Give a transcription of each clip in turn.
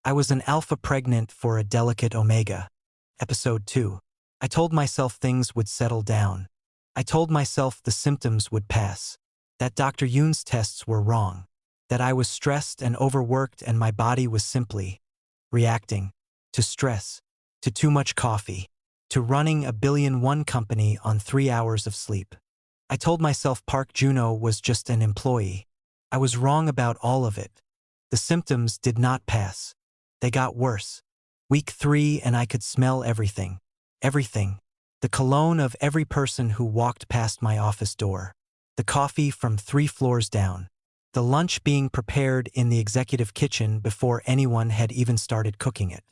I was an alpha pregnant for a delicate omega. Episode 2. I told myself things would settle down. I told myself the symptoms would pass. That Dr. Yoon's tests were wrong. That I was stressed and overworked and my body was simply reacting to stress, to too much coffee, to running a billion-won company on 3 hours of sleep. I told myself Park Juno was just an employee. I was wrong about all of it. The symptoms did not pass. They got worse. Week 3 and I could smell everything. Everything. The cologne of every person who walked past my office door. The coffee from 3 floors down. The lunch being prepared in the executive kitchen before anyone had even started cooking it.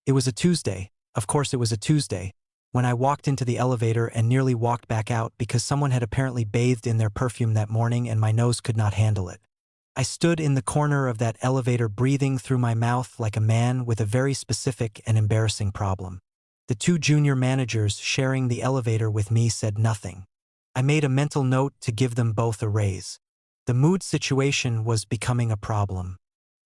It was a Tuesday. Of course it was a Tuesday, when I walked into the elevator and nearly walked back out because someone had apparently bathed in their perfume that morning and my nose could not handle it. I stood in the corner of that elevator breathing through my mouth like a man with a very specific and embarrassing problem. The 2 junior managers sharing the elevator with me said nothing. I made a mental note to give them both a raise. The mood situation was becoming a problem.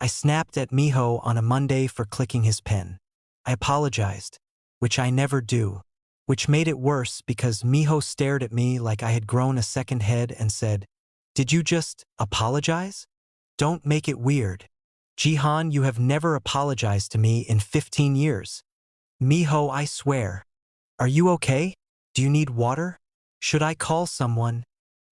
I snapped at Miho on a Monday for clicking his pen. I apologized, which I never do, which made it worse because Miho stared at me like I had grown a second head and said, "Did you just apologize? Don't make it weird. Jihan, you have never apologized to me in 15 years. Miho, I swear. Are you okay? Do you need water? Should I call someone?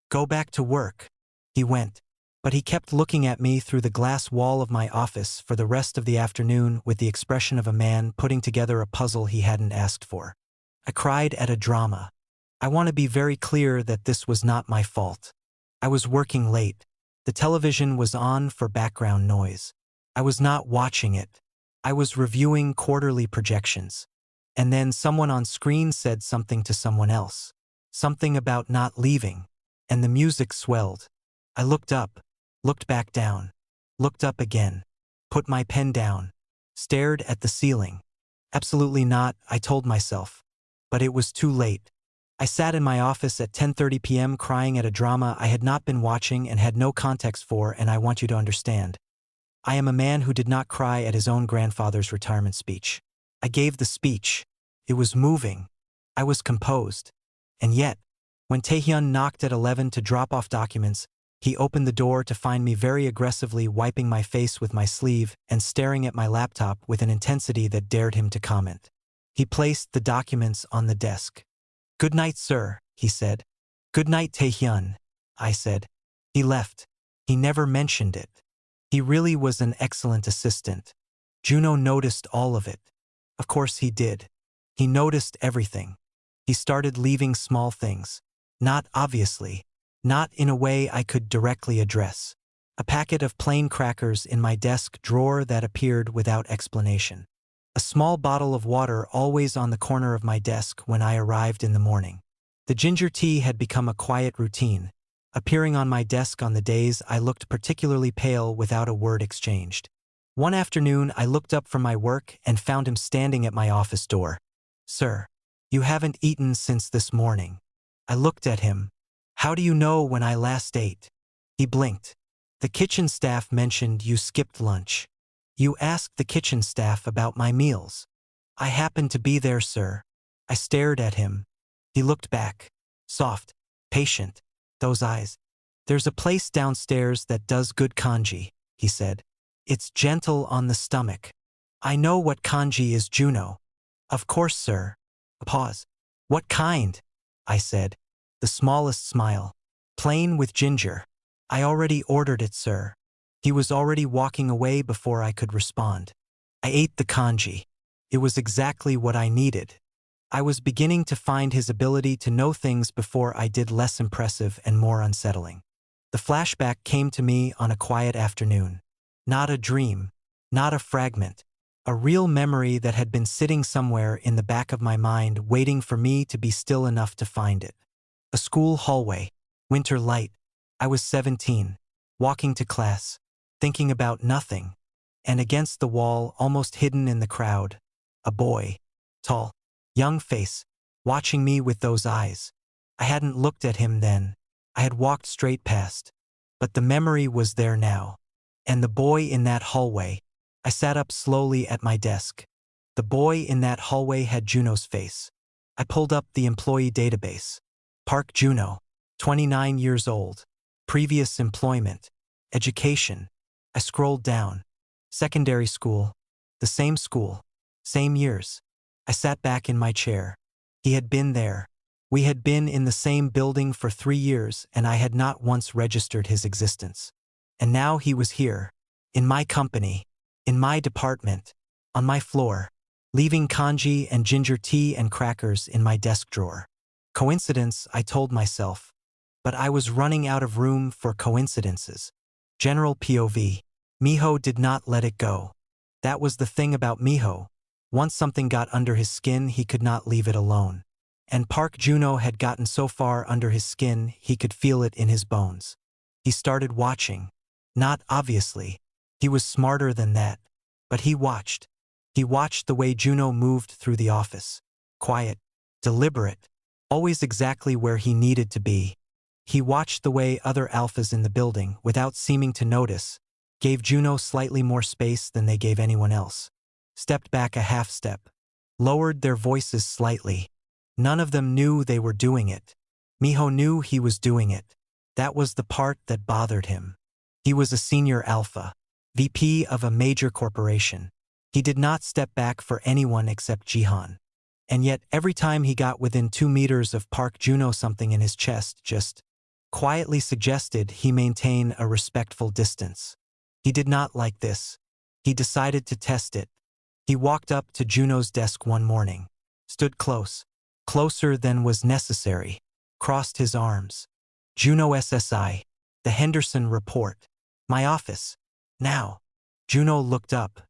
Go back to work." He went, but he kept looking at me through the glass wall of my office for the rest of the afternoon with the expression of a man putting together a puzzle he hadn't asked for. I cried at a drama. I want to be very clear that this was not my fault. I was working late. The television was on for background noise. I was not watching it. I was reviewing quarterly projections. And then someone on screen said something to someone else. Something about not leaving. And the music swelled. I looked up, looked back down, looked up again, put my pen down, stared at the ceiling. Absolutely not, I told myself. But it was too late. I sat in my office at 10:30 p.m. crying at a drama I had not been watching and had no context for, and I want you to understand. I am a man who did not cry at his own grandfather's retirement speech. I gave the speech. It was moving. I was composed. And yet, when Taehyun knocked at 11 to drop off documents, he opened the door to find me very aggressively wiping my face with my sleeve and staring at my laptop with an intensity that dared him to comment. He placed the documents on the desk. "Good night, sir," he said. "Good night, Taehyun," I said. He left. He never mentioned it. He really was an excellent assistant. Juno noticed all of it. Of course he did. He noticed everything. He started leaving small things. Not obviously. Not in a way I could directly address. A packet of plain crackers in my desk drawer that appeared without explanation. A small bottle of water always on the corner of my desk when I arrived in the morning. The ginger tea had become a quiet routine, appearing on my desk on the days I looked particularly pale without a word exchanged. One afternoon I looked up from my work and found him standing at my office door. "Sir, you haven't eaten since this morning." I looked at him. "How do you know when I last ate?" He blinked. "The kitchen staff mentioned you skipped lunch. You asked the kitchen staff about my meals." "I happened to be there, sir." I stared at him. He looked back. Soft, patient. Those eyes. "There's a place downstairs that does good kanji," he said. "It's gentle on the stomach." "I know what kanji is, Juno." "Of course, sir." A pause. "What kind?" I said. The smallest smile. "Plain with ginger." "I already ordered it, sir." He was already walking away before I could respond. I ate the kanji. It was exactly what I needed. I was beginning to find his ability to know things before I did less impressive and more unsettling. The flashback came to me on a quiet afternoon. Not a dream. Not a fragment. A real memory that had been sitting somewhere in the back of my mind waiting for me to be still enough to find it. A school hallway. Winter light. I was 17. Walking to class. Thinking about nothing. And against the wall, almost hidden in the crowd, a boy. Tall. Young face. Watching me with those eyes. I hadn't looked at him then. I had walked straight past. But the memory was there now. And the boy in that hallway. I sat up slowly at my desk. The boy in that hallway had Juno's face. I pulled up the employee database. Park Juno, 29 years old. Previous employment. Education. I scrolled down. Secondary school. The same school. Same years. I sat back in my chair. He had been there. We had been in the same building for 3 years, and I had not once registered his existence. And now he was here. In my company. In my department. On my floor. Leaving kanji and ginger tea and crackers in my desk drawer. Coincidence, I told myself. But I was running out of room for coincidences. General POV. Miho did not let it go. That was the thing about Miho. Once something got under his skin, he could not leave it alone. And Park Juno had gotten so far under his skin, he could feel it in his bones. He started watching. Not obviously. He was smarter than that. But he watched. He watched the way Juno moved through the office. Quiet. Deliberate. Always exactly where he needed to be. He watched the way other alphas in the building, without seeming to notice, gave Juno slightly more space than they gave anyone else. Stepped back a half step. Lowered their voices slightly. None of them knew they were doing it. Miho knew he was doing it. That was the part that bothered him. He was a senior alpha. VP of a major corporation. He did not step back for anyone except Jihan. And yet every time he got within 2 meters of Park Juno, something in his chest just quietly suggested he maintain a respectful distance. He did not like this. He decided to test it. He walked up to Juno's desk one morning. Stood close. Closer than was necessary. Crossed his arms. Juno SSI. The Henderson Report. My office. Now. Juno looked up.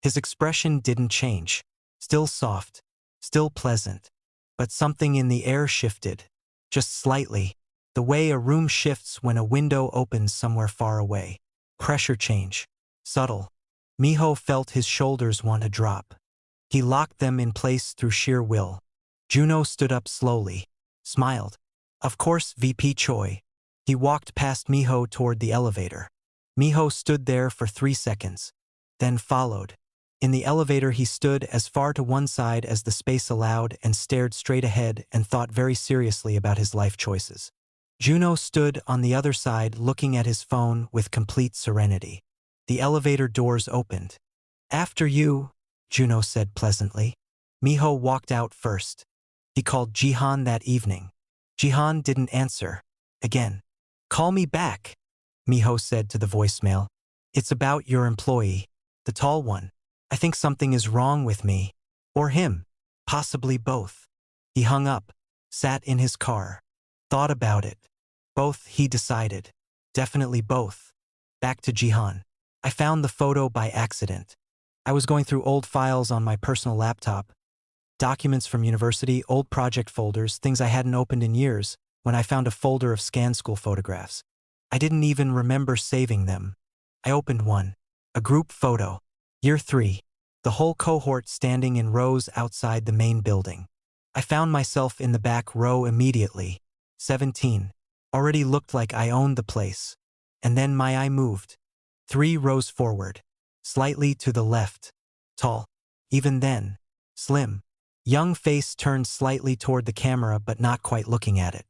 His expression didn't change. Still soft. Still pleasant. But something in the air shifted. Just slightly. The way a room shifts when a window opens somewhere far away. Pressure change. Subtle. Miho felt his shoulders want to drop. He locked them in place through sheer will. Juno stood up slowly. Smiled. Of course, VP Choi. He walked past Miho toward the elevator. Miho stood there for 3 seconds. Then followed. In the elevator he stood as far to one side as the space allowed and stared straight ahead and thought very seriously about his life choices. Juno stood on the other side looking at his phone with complete serenity. The elevator doors opened. After you, Juno said pleasantly. Miho walked out first. He called Jihan that evening. Jihan didn't answer. Again. Call me back, Miho said to the voicemail. It's about your employee, the tall one. I think something is wrong with me. Or him. Possibly both. He hung up. Sat in his car. Thought about it. Both, he decided. Definitely both. Back to Jihan. I found the photo by accident. I was going through old files on my personal laptop. Documents from university, old project folders, things I hadn't opened in years, when I found a folder of scan school photographs. I didn't even remember saving them. I opened one. A group photo. Year 3. The whole cohort standing in rows outside the main building. I found myself in the back row immediately. 17. Already looked like I owned the place. And then my eye moved. 3 rows forward. Slightly to the left. Tall. Even then. Slim. Young face turned slightly toward the camera but not quite looking at it.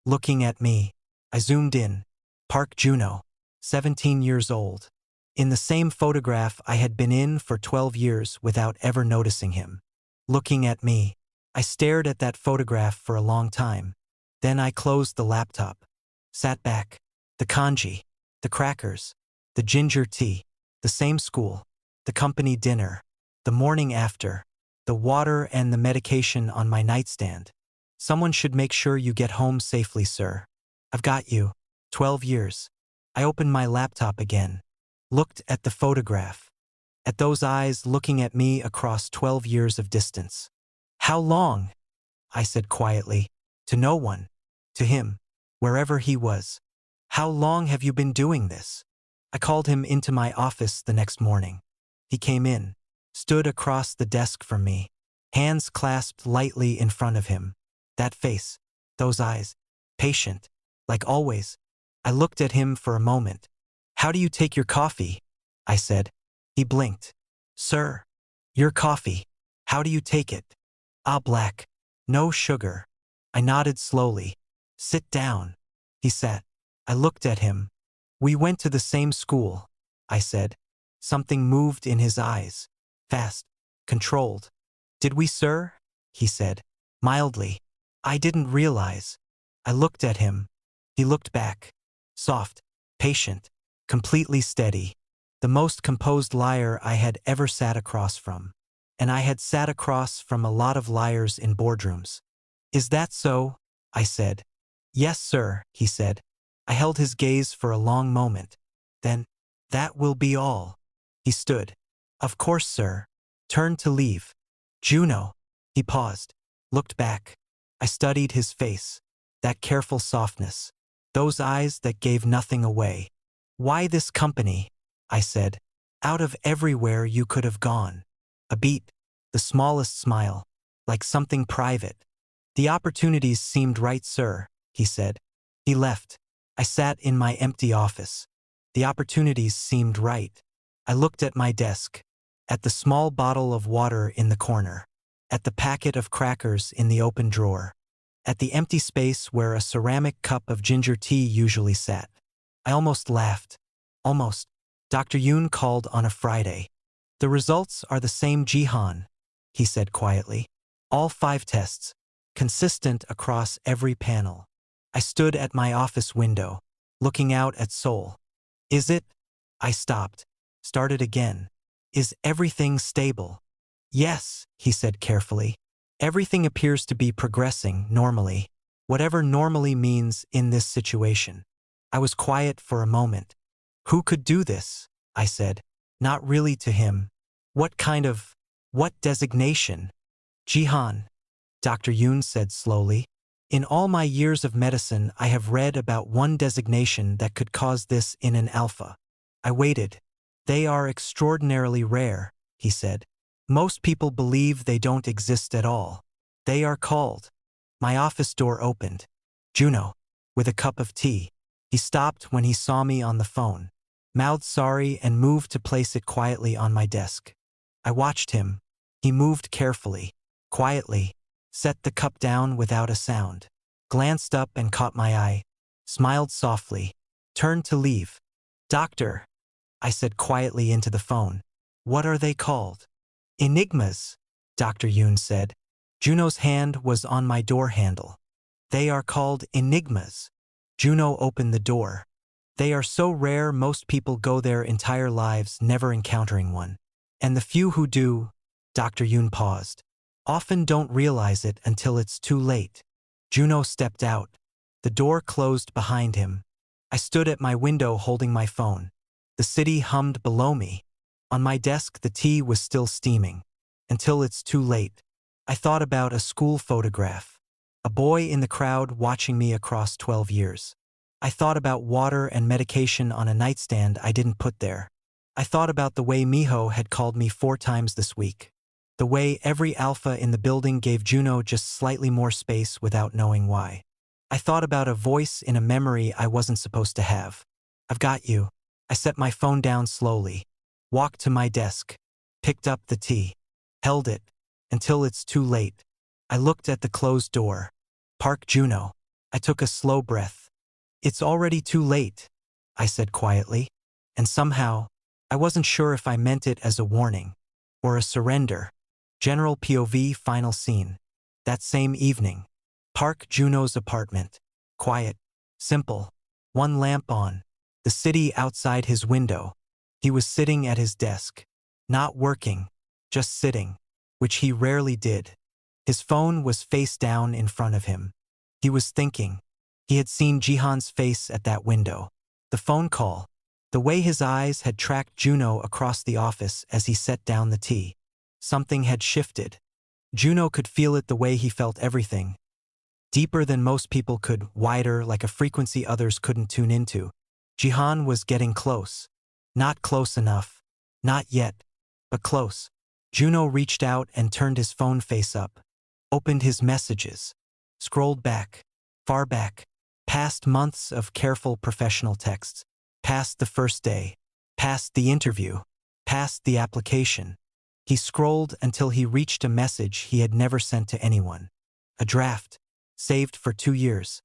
Looking at me. I zoomed in. Park Juno. 17 years old. In the same photograph I had been in for 12 years without ever noticing him. Looking at me. I stared at that photograph for a long time. Then I closed the laptop. Sat back. The kanji. The crackers. The ginger tea. The same school. The company dinner. The morning after. The water and the medication on my nightstand. Someone should make sure you get home safely, sir. I've got you. 12 years. I opened my laptop again. Looked at the photograph. At those eyes looking at me across 12 years of distance. How long? I said quietly. To no one. To him. Wherever he was. How long have you been doing this? I called him into my office the next morning. He came in. Stood across the desk from me. Hands clasped lightly in front of him. That face. Those eyes. Patient. Like always. I looked at him for a moment. How do you take your coffee? I said. He blinked. Sir, your coffee. How do you take it? Ah, black. No sugar. I nodded slowly. Sit down. He sat. I looked at him. We went to the same school, I said. Something moved in his eyes. Fast. Controlled. Did we, sir? He said. Mildly. I didn't realize. I looked at him. He looked back. Soft. Patient. Completely steady. The most composed liar I had ever sat across from. And I had sat across from a lot of liars in boardrooms. Is that so? I said. Yes, sir, he said. I held his gaze for a long moment. Then, that will be all. He stood. Of course, sir. Turned to leave. Juno. He paused. Looked back. I studied his face. That careful softness. Those eyes that gave nothing away. Why this company? I said. Out of everywhere you could have gone. A beat. The smallest smile. Like something private. The opportunities seemed right, sir, he said. He left. I sat in my empty office. The opportunities seemed right. I looked at my desk. At the small bottle of water in the corner. At the packet of crackers in the open drawer. At the empty space where a ceramic cup of ginger tea usually sat. I almost laughed. Almost. Dr. Yoon called on a Friday. The results are the same, Jihan, he said quietly. All 5 tests. Consistent across every panel. I stood at my office window, looking out at Seoul. Is it? I stopped. Started again. Is everything stable? Yes, he said carefully. Everything appears to be progressing normally, whatever normally means in this situation. I was quiet for a moment. Who could do this? I said. Not really to him. What designation? Jihan, Dr. Yoon said slowly. In all my years of medicine, I have read about one designation that could cause this in an alpha. I waited. They are extraordinarily rare, he said. Most people believe they don't exist at all. They are called. My office door opened. Juno, with a cup of tea. He stopped when he saw me on the phone, mouthed sorry and moved to place it quietly on my desk. I watched him. He moved carefully, quietly, set the cup down without a sound, glanced up and caught my eye, smiled softly, turned to leave. Doctor, I said quietly into the phone. What are they called? Enigmas, Dr. Yoon said. Juno's hand was on my door handle. They are called enigmas. Juno opened the door. They are so rare most people go their entire lives never encountering one. And the few who do, Dr. Yoon paused, often don't realize it until it's too late. Juno stepped out. The door closed behind him. I stood at my window holding my phone. The city hummed below me. On my desk the tea was still steaming. Until it's too late. I thought about a school photograph. A boy in the crowd watching me across 12 years. I thought about water and medication on a nightstand I didn't put there. I thought about the way Miho had called me 4 times this week. The way every alpha in the building gave Juno just slightly more space without knowing why. I thought about a voice in a memory I wasn't supposed to have. I've got you. I set my phone down slowly. Walked to my desk. Picked up the tea. Held it. Until it's too late. I looked at the closed door. Park Juno. I took a slow breath. It's already too late, I said quietly. And somehow, I wasn't sure if I meant it as a warning. Or a surrender. General POV final scene. That same evening. Park Juno's apartment. Quiet. Simple. One lamp on. The city outside his window. He was sitting at his desk. Not working. Just sitting. Which he rarely did. His phone was face down in front of him. He was thinking. He had seen Jihan's face at that window. The phone call. The way his eyes had tracked Juno across the office as he set down the tea. Something had shifted. Juno could feel it the way he felt everything. Deeper than most people could, wider like a frequency others couldn't tune into. Jihan was getting close. Not close enough. Not yet. But close. Juno reached out and turned his phone face up. Opened his messages. Scrolled back. Far back. Past months of careful professional texts. Past the first day. Past the interview. Past the application. He scrolled until he reached a message he had never sent to anyone. A draft. Saved for 2 years.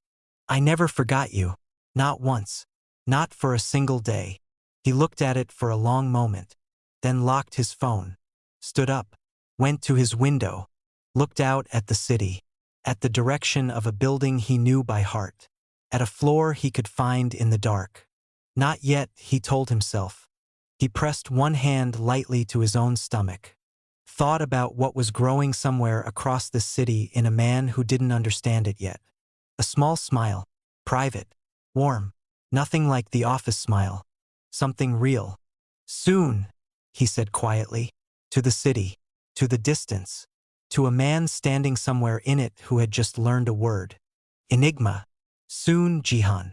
I never forgot you. Not once. Not for a single day. He looked at it for a long moment, then locked his phone, stood up, went to his window, looked out at the city, at the direction of a building he knew by heart, at a floor he could find in the dark. Not yet, he told himself. He pressed one hand lightly to his own stomach, thought about what was growing somewhere across the city in a man who didn't understand it yet. A small smile, private, warm, nothing like the office smile, something real. Soon, he said quietly, to the city, to the distance, to a man standing somewhere in it who had just learned a word. Enigma. Soon, Jihan.